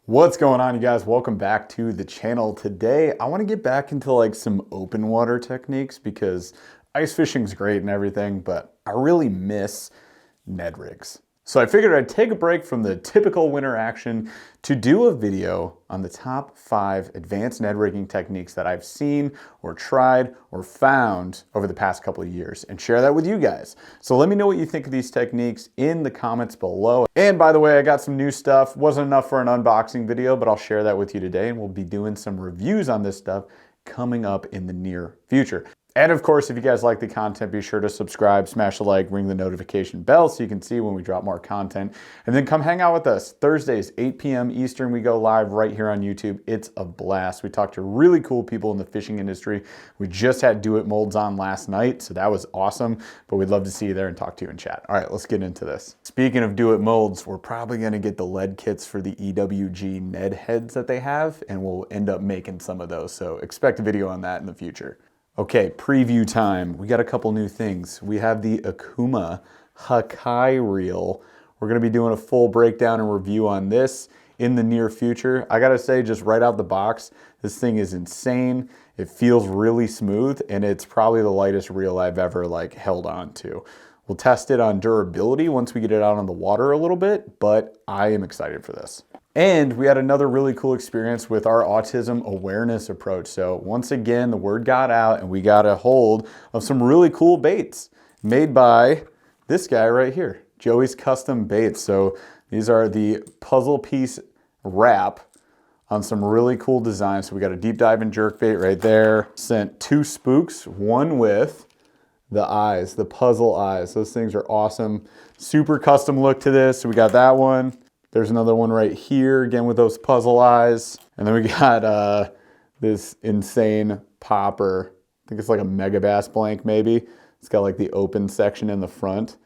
What's going on, you guys? Welcome back to the channel. Today I want to get back into like some open water techniques because ice fishing is great and everything, but I really miss Ned rigs. So I figured I'd take a break from the typical winter action to do a video on the top 5 advanced Ned rigging techniques that I've seen or tried or found over the past couple of years and share that with you guys. So let me know what you think of these techniques in the comments below. And by the way, I got some new stuff. Wasn't enough for an unboxing video, but I'll share that with you today, and we'll be doing some reviews on this stuff coming up in the near future. And of course, if you guys like the content, be sure to subscribe, smash the like, ring the notification bell so you can see when we drop more content. And then come hang out with us. Thursdays, 8 p.m. Eastern, we go live right here on YouTube. It's a blast. We talk to really cool people in the fishing industry. We just had Do It Molds on last night, so that was awesome. But we'd love to see you there and talk to you in chat. All right, let's get into this. Speaking of Do It Molds, we're probably going to get the lead kits for the EWG Ned heads that they have, and we'll end up making some of those. So expect a video on that in the future. Okay, preview time. We got a couple new things. We have the Akuma Hakai reel. We're gonna be doing a full breakdown and review on this in the near future. I gotta say, just right out the box, this thing is insane. It feels really smooth, and it's probably the lightest reel I've ever held on to. We'll test it on durability once we get it out on the water a little bit, but I am excited for this. And we had another really cool experience with our autism awareness approach. So once again, the word got out and we got a hold of some really cool baits made by this guy right here, Joey's Custom Baits. So these are the puzzle piece wrap on some really cool designs. So we got a deep dive and jerk bait right there. Sent 2 spooks, one with the eyes, the puzzle eyes. Those things are awesome. Super custom look to this. So we got that one. There's another one right here, again with those puzzle eyes. And then we got this insane popper. I think it's like a mega bass blank maybe. It's got like the open section in the front.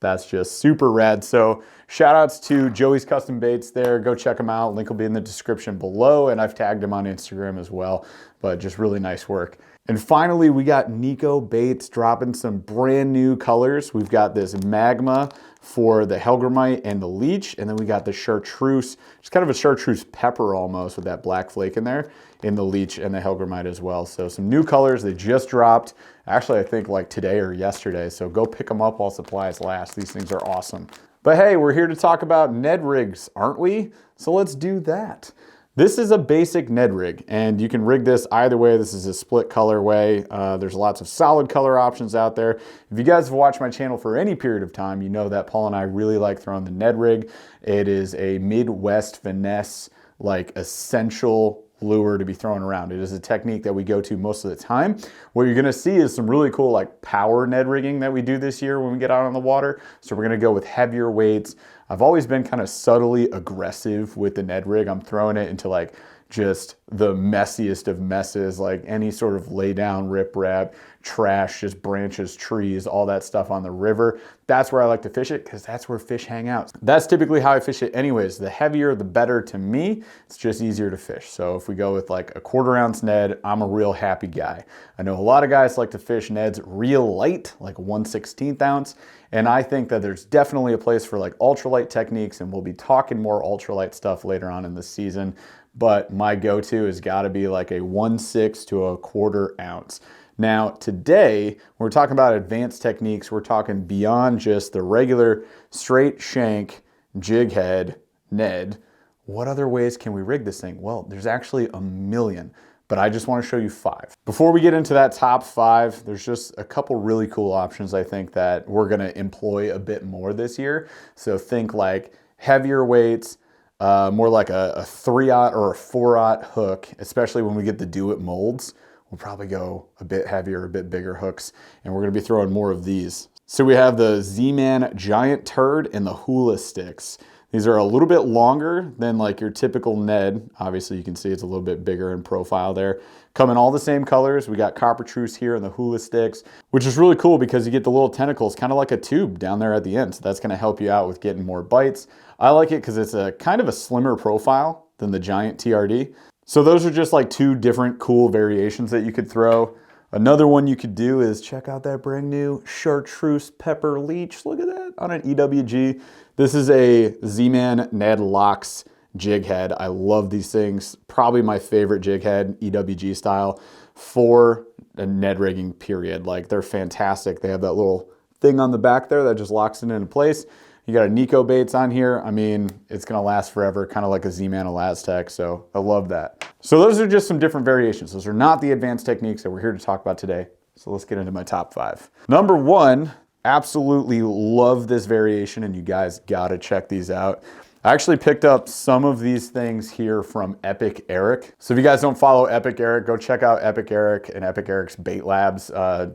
That's just super rad. So shout outs to Joey's Custom Baits there. Go check them out. Link will be in the description below, and I've tagged him on Instagram as well, but just really nice work. And finally, we got Nico Baits dropping some brand new colors. We've got this Magma for the Hellgrammite and the Leech, and then we got the Chartreuse, it's kind of a Chartreuse pepper almost with that black flake in there, in the Leech and the Hellgrammite as well. So some new colors, they just dropped, actually I think like today or yesterday, so go pick them up while supplies last. These things are awesome. But hey, we're here to talk about Ned rigs, aren't we? So let's do that. This is a basic Ned rig, and you can rig this either way. This is a split colorway. There's lots of solid color options out there. If you guys have watched my channel for any period of time, you know that Paul and I really like throwing the Ned rig. It is a Midwest finesse, like essential lure to be thrown around. It is a technique that we go to most of the time. What you're gonna see is some really cool like power Ned rigging that we do this year when we get out on the water. So we're gonna go with heavier weights. I've always been kind of subtly aggressive with the Ned rig. I'm throwing it into like just the messiest of messes, like any sort of lay down, rip rap, trash, just branches, trees, all that stuff on the river. That's where I like to fish it because that's where fish hang out. That's typically how I fish it anyways. The heavier, the better to me. It's just easier to fish. So if we go with like a 1/4 ounce Ned, I'm a real happy guy. I know a lot of guys like to fish Neds real light, like 1/16 ounce. And I think that there's definitely a place for like ultralight techniques, and we'll be talking more ultralight stuff later on in the season. But my go-to has got to be like a 1/6 to a 1/4 ounce. Now today, we're talking about advanced techniques. We're talking beyond just the regular straight shank jig head Ned. What other ways can we rig this thing? Well, there's actually a million, but I just want to show you 5. Before we get into that top 5, there's just a couple really cool options I think that we're going to employ a bit more this year. So think like heavier weights, more like a 3/0 or a 4/0 hook, especially when we get the Do It molds. We'll probably go a bit heavier, a bit bigger hooks, and we're gonna be throwing more of these. So we have the Z-Man Giant Turd and the Hula Sticks. These are a little bit longer than like your typical Ned. Obviously you can see it's a little bit bigger in profile there. Come in all the same colors. We got Coppertruce here and the Hula Sticks, which is really cool because you get the little tentacles, kind of like a tube down there at the end. So that's gonna help you out with getting more bites. I like it because it's a kind of a slimmer profile than the Giant TRD. So those are just like 2 different cool variations that you could throw. Another one you could do is check out that brand new Chartreuse Pepper Leech. Look at that on an EWG. This is a Z-Man Ned Locks jig head. I love these things. Probably my favorite jig head, EWG style, for a Ned rigging period. Like, they're fantastic. They have that little thing on the back there that just locks it into place. You got a Nico baits on here. I mean, it's gonna last forever, kind of like a Z-Man Elastec, so I love that. So those are just some different variations. Those are not the advanced techniques that we're here to talk about today. So let's get into my top 5. Number 1, absolutely love this variation, and you guys gotta check these out. I actually picked up some of these things here from Epic Eric. So if you guys don't follow Epic Eric, go check out Epic Eric and Epic Eric's Bait Labs.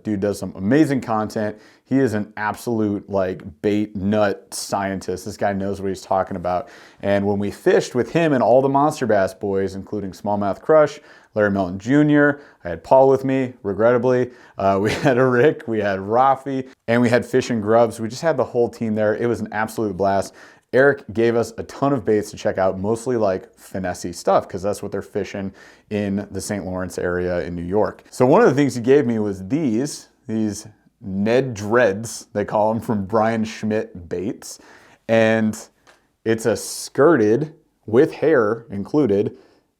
Dude does some amazing content. He is an absolute like bait nut scientist. This guy knows what he's talking about. And when we fished with him and all the Monster Bass boys, including Smallmouth Crush, Larry Melton Jr., I had Paul with me, regrettably. We had Rick, we had Rafi, and we had Fish and Grubs. We just had the whole team there. It was an absolute blast. Eric gave us a ton of baits to check out, mostly like finesse stuff, because that's what they're fishing in the St. Lawrence area in New York. So one of the things he gave me was these Ned Dreads, they call them, from Brian Schmidt Baits. And it's a skirted, with hair included,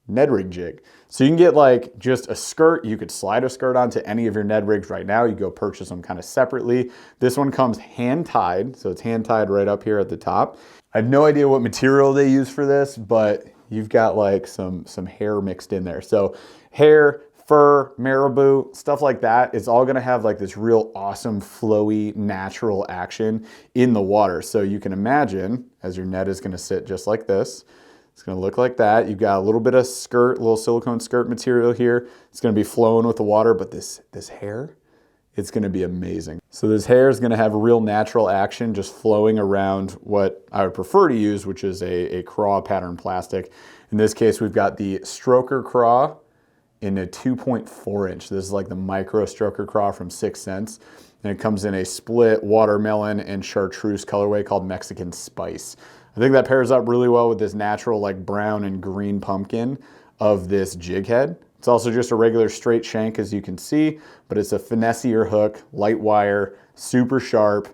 Ned rig jig. So you can get like just a skirt. You could slide a skirt onto any of your Ned rigs right now. You go purchase them kind of separately. This one comes hand tied. So it's hand tied right up here at the top. I have no idea what material they use for this, but you've got like some hair mixed in there. So hair, fur, marabou, stuff like that. It's all gonna have like this real awesome, flowy, natural action in the water. So you can imagine as your net is gonna sit just like this. It's gonna look like that. You've got a little bit of skirt, little silicone skirt material here. It's gonna be flowing with the water, but this hair, it's gonna be amazing. So this hair is gonna have a real natural action just flowing around what I would prefer to use, which is a craw pattern plastic. In this case, we've got the stroker craw in a 2.4 inch. This is like the micro stroker craw from 6 cents. And it comes in a split watermelon and chartreuse colorway called Mexican Spice. I think that pairs up really well with this natural like brown and green pumpkin of this jig head. It's also just a regular straight shank, as you can see, but it's a finessier hook, light wire, super sharp.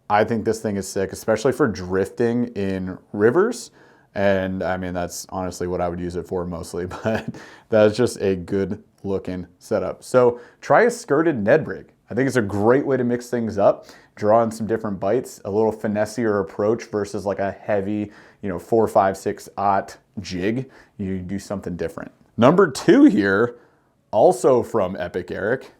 I think this thing is sick, especially for drifting in rivers. And I mean, that's honestly what I would use it for mostly, but that's just a good looking setup. So try a skirted Ned rig. I think it's a great way to mix things up, draw in some different bites, a little finessier approach versus like a heavy, 4, 5, 6/0 jig. You do something different. Number 2 here, also from Epic Eric,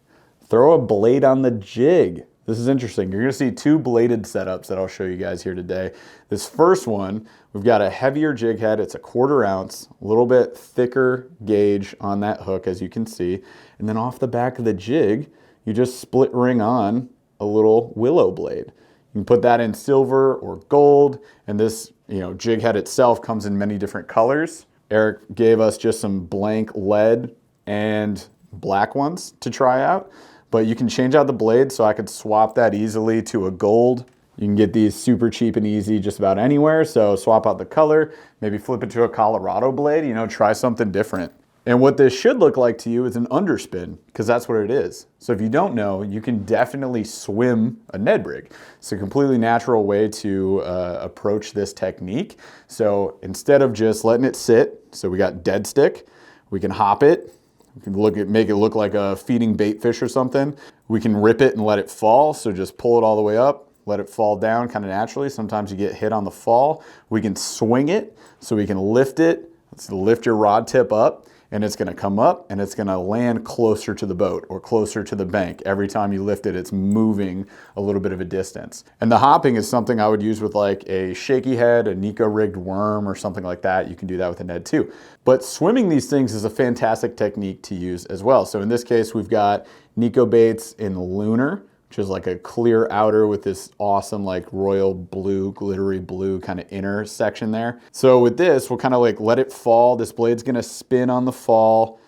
throw a blade on the jig. This is interesting. You're gonna see 2 bladed setups that I'll show you guys here today. This first one, we've got a heavier jig head. It's a 1/4 ounce, a little bit thicker gauge on that hook, as you can see. And then off the back of the jig, you just split ring on a little willow blade. You can put that in silver or gold, and this jig head itself comes in many different colors. Eric gave us just some blank lead and black ones to try out, but you can change out the blade, so I could swap that easily to a gold. You can get these super cheap and easy just about anywhere, so swap out the color, maybe flip it to a Colorado blade, try something different. And what this should look like to you is an underspin, because that's what it is. So if you don't know, you can definitely swim a Ned rig. It's a completely natural way to approach this technique. So instead of just letting it sit, so we got dead stick, we can hop it, we can make it look like a feeding bait fish or something. We can rip it and let it fall, so just pull it all the way up, let it fall down kind of naturally. Sometimes you get hit on the fall. We can swing it, so we can lift it. Let's lift your rod tip up, and it's gonna come up and it's gonna land closer to the boat or closer to the bank. Every time you lift it, it's moving a little bit of a distance. And the hopping is something I would use with like a shaky head, a Nico rigged worm or something like that. You can do that with a Ned too. But swimming these things is a fantastic technique to use as well. So in this case, we've got Nico baits in Lunar, which is like a clear outer with this awesome like royal blue, glittery blue kind of inner section there. So with this, we'll kind of like let it fall. This blade's gonna spin on the fall,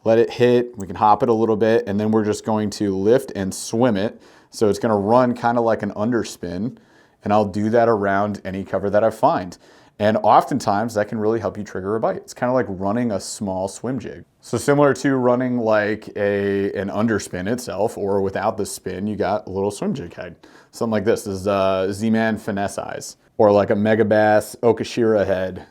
let it hit, we can hop it a little bit, and then we're just going to lift and swim it. So it's gonna run kind of like an underspin, and I'll do that around any cover that I find. And oftentimes that can really help you trigger a bite. It's kind of like running a small swim jig. So similar to running like an underspin itself, or without the spin, you got a little swim jig head. Something like this. This is Z-Man Finesse Eyes. or like a Megabass Okashira head,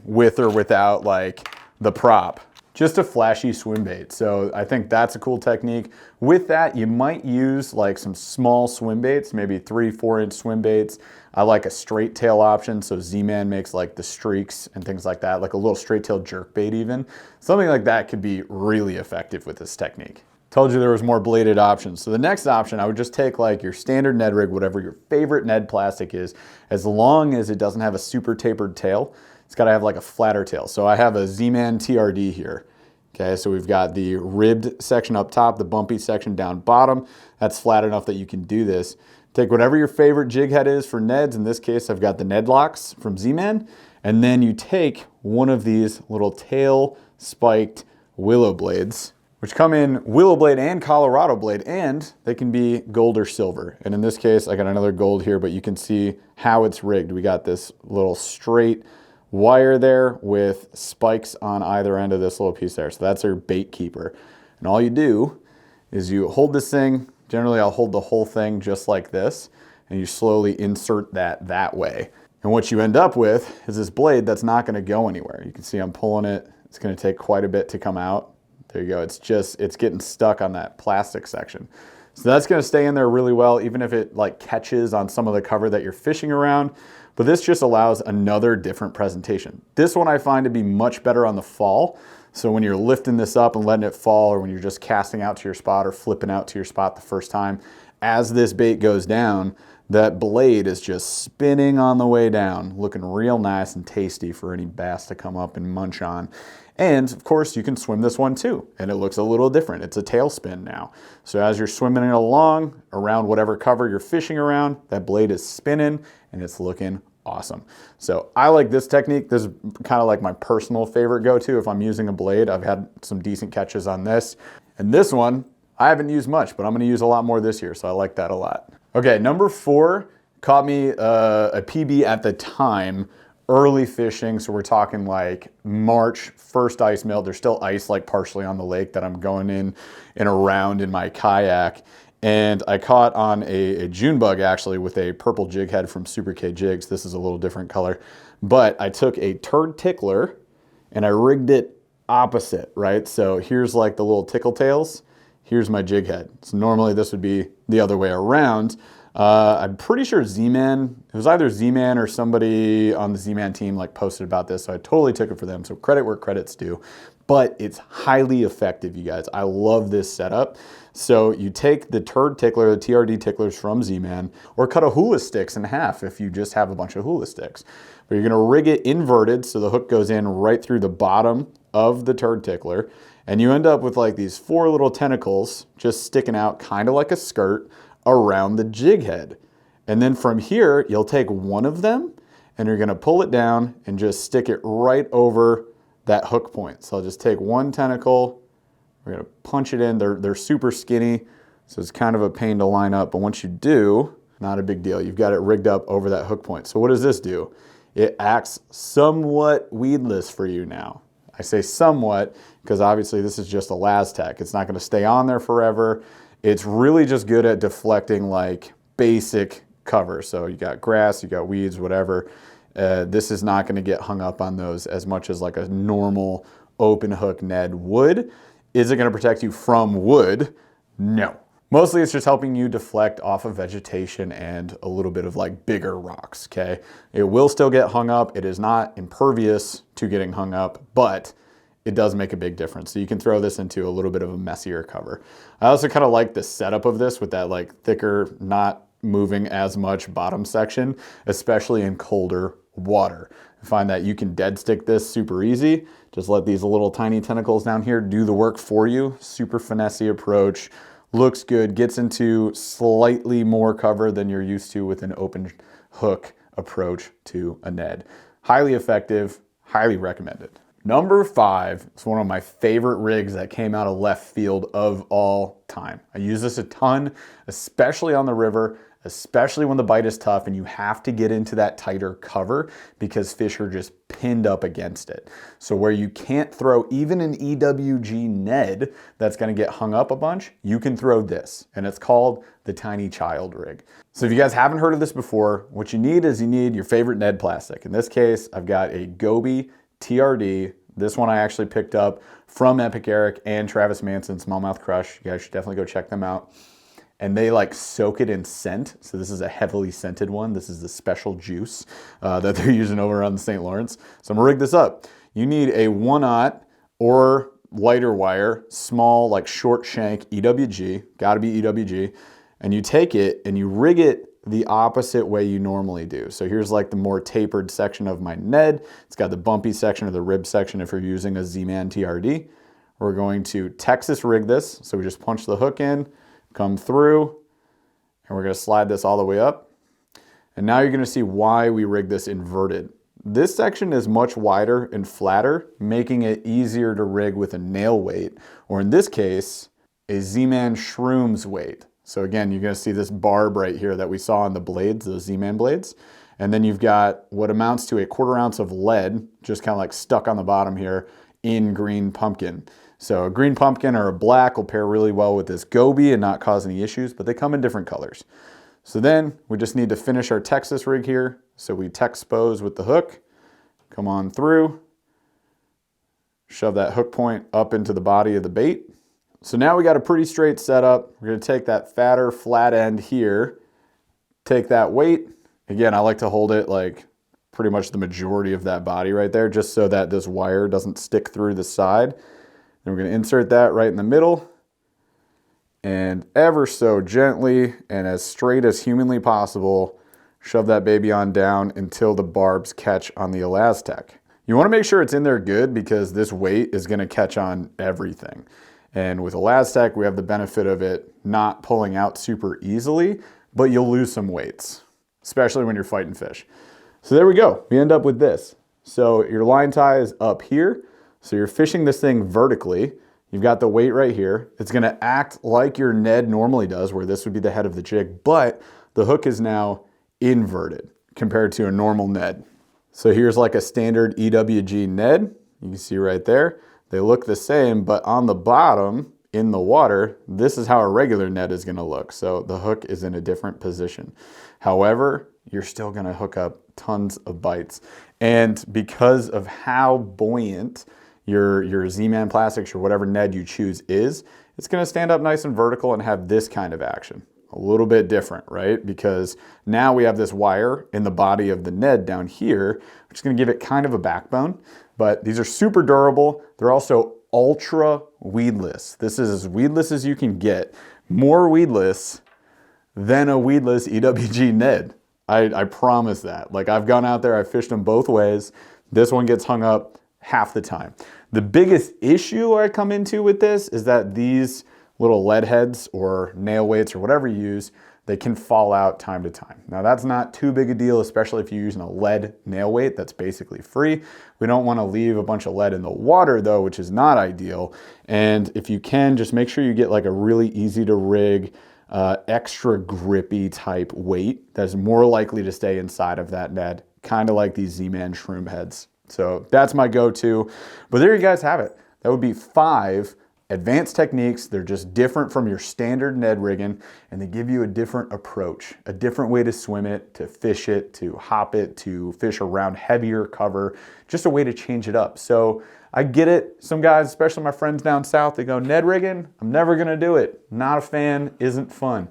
with or without like the prop. Just a flashy swim bait. So I think that's a cool technique. With that, you might use like some small swim baits, maybe 3-4 inch swim baits. I like a straight tail option. So Z-Man makes like the streaks and things like that, like a little straight tail jerk bait even. Something like that could be really effective with this technique. Told you there was more bladed options. So the next option, I would just take like your standard Ned rig, whatever your favorite Ned plastic is, as long as it doesn't have a super tapered tail. It's got to have like a flatter tail. So I have a Z-Man TRD here. Okay, so we've got the ribbed section up top, the bumpy section down bottom. That's flat enough that you can do this. Take whatever your favorite jig head is for Neds. In this case, I've got the Ned locks from Z-Man. And then you take one of these little tail spiked willow blades, which come in willow blade and Colorado blade, and they can be gold or silver. And in this case, I got another gold here, but you can see how it's rigged. We got this little straight wire there with spikes on either end of this little piece there. So that's our bait keeper. And all you do is you hold this thing, generally I'll hold the whole thing just like this, and you slowly insert that way. And what you end up with is this blade that's not gonna go anywhere. You can see I'm pulling it. It's gonna take quite a bit to come out. There you go, it's getting stuck on that plastic section. So that's gonna stay in there really well, even if it like catches on some of the cover that you're fishing around. But this just allows another different presentation. This one I find to be much better on the fall. So when you're lifting this up and letting it fall, or when you're just casting out to your spot or flipping out to your spot the first time, as this bait goes down, that blade is just spinning on the way down, looking real nice and tasty for any bass to come up and munch on. And of course you can swim this one too, and it looks a little different. It's a tail spin now. So as you're swimming it along around whatever cover you're fishing around, that blade is spinning and it's looking awesome. So I like this technique. This is kind of like my personal favorite go-to if I'm using a blade. I've had some decent catches on this. And this one, I haven't used much, but I'm gonna use a lot more this year, so I like that a lot. Okay, number 4 caught me a PB at the time, early fishing. So we're talking like March, first ice melt. There's still ice like partially on the lake that I'm going in and around in my kayak. And I caught on a June bug actually with a purple jig head from Super K Jigs. This is a little different color. But I took a turd tickler and I rigged it opposite, right? So here's like the little tickle tails. Here's my jig head. So normally this would be the other way around. I'm pretty sure Z-Man, it was either Z-Man or somebody on the Z-Man team like posted about this. So I totally took it for them. So credit where credit's due. But it's highly effective, you guys. I love this setup. So you take the turd tickler, the TRD ticklers from Z-Man, or cut a hula sticks in half if you just have a bunch of hula sticks. But you're gonna rig it inverted so the hook goes in right through the bottom of the turd tickler. And you end up with like these 4 little tentacles just sticking out kind of like a skirt around the jig head. And then from here, you'll take one of them and you're gonna pull it down and just stick it right over that hook point. So I'll just take one tentacle, we're gonna punch it in. They're super skinny, so it's kind of a pain to line up, but once you do, not a big deal. You've got it rigged up over that hook point. So what does this do? It acts somewhat weedless for you now. I say somewhat because obviously this is just a Laz-Tech. It's not gonna stay on there forever. It's really just good at deflecting like basic cover. So you got grass, you got weeds, whatever. This is not gonna get hung up on those as much as like a normal open hook Ned would. Is it gonna protect you from wood? No. Mostly it's just helping you deflect off of vegetation and a little bit of like bigger rocks, okay? It will still get hung up. It is not impervious to getting hung up, but it does make a big difference. So you can throw this into a little bit of a messier cover. I also kind of like the setup of this with that like thicker, not moving as much bottom section, especially in colder water. I find that you can dead stick this super easy. Just let these little tiny tentacles down here do the work for you. Super finesse approach, looks good, gets into slightly more cover than you're used to with an open hook approach to a Ned. Highly effective, highly recommended. Number 5 is one of my favorite rigs that came out of left field of all time. I use this a ton, especially on the river. especially when the bite is tough and you have to get into that tighter cover because fish are just pinned up against it. So where you can't throw even an EWG Ned that's gonna get hung up a bunch, you can throw this, and it's called the Tiny Child Rig. So if you guys haven't heard of this before, what you need is you need your favorite Ned plastic. In this case, I've got a Goby TRD. This one I actually picked up from Epic Eric and Travis Manson, Smallmouth Crush. You guys should definitely go check them out. And they like soak it in scent. So this is a heavily scented one. This is the special juice that they're using over on the St. Lawrence. So I'm gonna rig this up. You need a 1/0 or lighter wire, small like short shank EWG, gotta be EWG. And you take it and you rig it the opposite way you normally do. So here's like the more tapered section of my Ned. It's got the bumpy section or the rib section if you're using a Z-Man TRD. We're going to Texas rig this. So we just punch the hook in, come through, and we're gonna slide this all the way up. And now you're gonna see why we rig this inverted. This section is much wider and flatter, making it easier to rig with a nail weight, or in this case, a Z-Man Shrooms weight. So again, you're gonna see this barb right here that we saw on the blades, those Z-Man blades. And then you've got what amounts to a 1/4 ounce of lead, just kind of like stuck on the bottom here in green pumpkin. So a green pumpkin or a black will pair really well with this Goby and not cause any issues, but they come in different colors. So then we just need to finish our Texas rig here. So we Texpose with the hook, come on through, shove that hook point up into the body of the bait. So now we got a pretty straight setup. We're gonna take that fatter flat end here, take that weight. Again, I like to hold it like pretty much the majority of that body right there, just so that this wire doesn't stick through the side. Then we're gonna insert that right in the middle, and ever so gently and as straight as humanly possible, shove that baby on down until the barbs catch on the Elastec. You wanna make sure it's in there good because this weight is gonna catch on everything. And with Elastec, we have the benefit of it not pulling out super easily, but you'll lose some weights, especially when you're fighting fish. So there we go, we end up with this. So your line tie is up here. So you're fishing this thing vertically. You've got the weight right here. It's gonna act like your Ned normally does, where this would be the head of the jig, but the hook is now inverted compared to a normal Ned. So here's like a standard EWG Ned. You can see right there. They look the same, but on the bottom in the water, this is how a regular Ned is gonna look. So the hook is in a different position. However, you're still gonna hook up tons of bites. And because of how buoyant your Z-Man plastics or whatever Ned you choose is, it's gonna stand up nice and vertical and have this kind of action. A little bit different, right? Because now we have this wire in the body of the Ned down here, which is gonna give it kind of a backbone. But these are super durable. They're also ultra weedless. This is as weedless as you can get. More weedless than a weedless EWG Ned. I promise that. Like I've gone out there, I've fished them both ways. This one gets hung up half the time. The biggest issue I come into with this is that these little lead heads or nail weights or whatever you use, they can fall out time to time. Now that's not too big a deal, especially if you're using a lead nail weight that's basically free. We don't want to leave a bunch of lead in the water though, which is not ideal. And if you can, just make sure you get like a really easy to rig, extra grippy type weight that's more likely to stay inside of that Ned, kind of like these Z-Man Shroom heads. So that's my go-to. But there you guys have it. That would be 5 advanced techniques. They're just different from your standard Ned rigging, and they give you a different approach, a different way to swim it, to fish it, to hop it, to fish around heavier cover, just a way to change it up. So I get it. Some guys, especially my friends down south, they go, Ned rigging, I'm never gonna do it. Not a fan, isn't fun.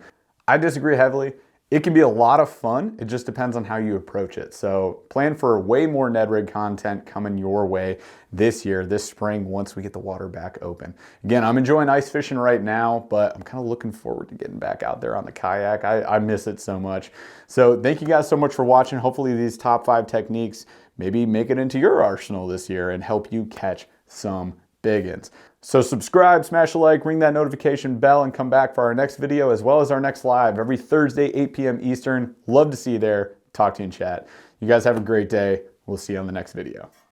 I disagree heavily. It can be a lot of fun. It just depends on how you approach it. So plan for way more Ned rig content coming your way this year, this spring, once we get the water back open. Again, I'm enjoying ice fishing right now, but I'm kind of looking forward to getting back out there on the kayak. I miss it so much. So thank you guys so much for watching. Hopefully these top 5 techniques maybe make it into your arsenal this year and help you catch some biggins. So subscribe, smash a like, ring that notification bell, and come back for our next video as well as our next live every Thursday, 8 p.m. Eastern. Love to see you there. Talk to you in chat. You guys have a great day. We'll see you on the next video.